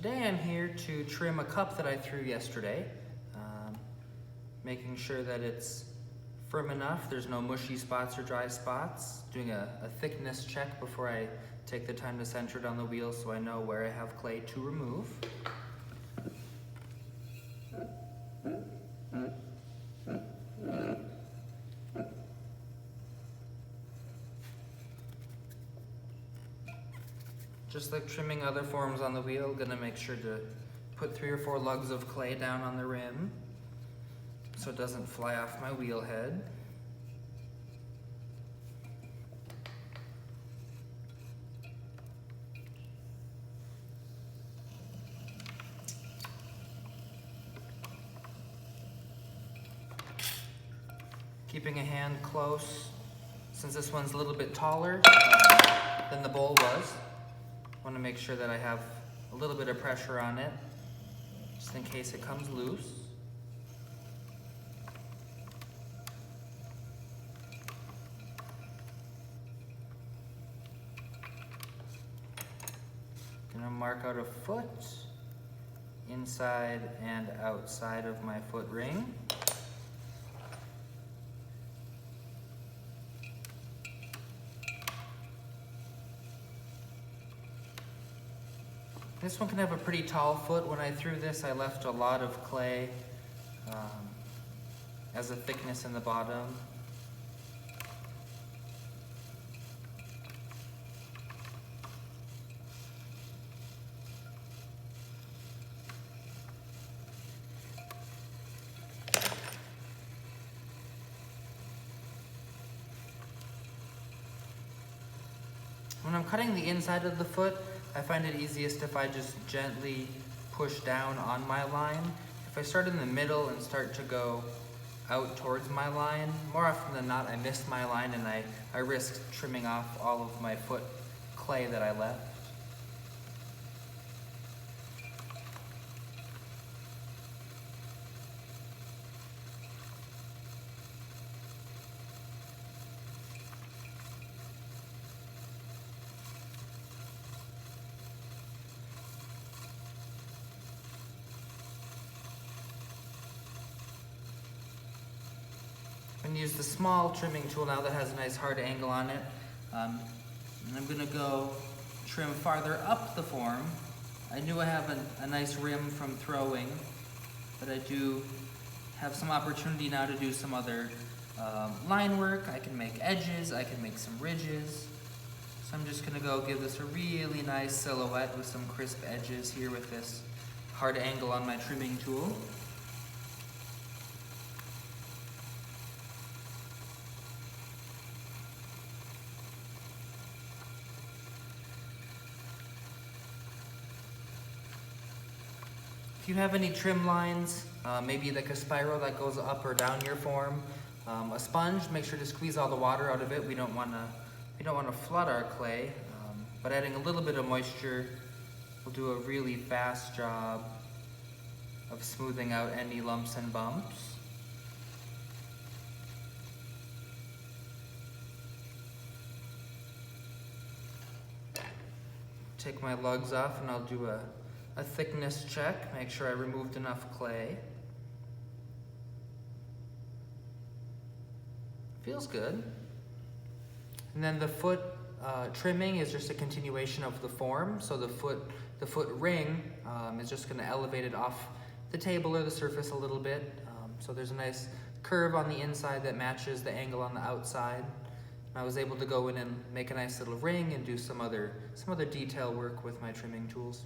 Today I'm here to trim a cup that I threw yesterday, making sure that it's firm enough, there's no mushy spots or dry spots, doing a thickness check before I take the time to center it on the wheel so I know where I have clay to remove. Just like trimming other forms on the wheel, gonna make sure to put 3 or 4 lugs of clay down on the rim so it doesn't fly off my wheel head. Keeping a hand close, since this one's a little bit taller than the bowl was. I want to make sure that I have a little bit of pressure on it, just in case it comes loose. Gonna mark out a foot, inside and outside of my foot ring. This one can have a pretty tall foot. When I threw this, I left a lot of clay as a thickness in the bottom. When I'm cutting the inside of the foot, I find it easiest if I just gently push down on my line. If I start in the middle and start to go out towards my line, more often than not I miss my line and I risk trimming off all of my foot clay that I left. I'm going to use the small trimming tool now that has a nice hard angle on it. And I'm going to go trim farther up the form. I knew I have a nice rim from throwing, but I do have some opportunity now to do some other line work. I can make edges, I can make some ridges. So I'm just going to go give this a really nice silhouette with some crisp edges here with this hard angle on my trimming tool. If you have any trim lines, maybe like a spiral that goes up or down your form, a sponge, make sure to squeeze all the water out of it. We don't want to flood our clay, but adding a little bit of moisture will do a really fast job of smoothing out any lumps and bumps. Take my lugs off and I'll do a thickness check, make sure I removed enough clay. Feels good. And then the foot trimming is just a continuation of the form. So the foot ring is just going to elevate it off the table or the surface a little bit. So there's a nice curve on the inside that matches the angle on the outside. I was able to go in and make a nice little ring and do some other detail work with my trimming tools.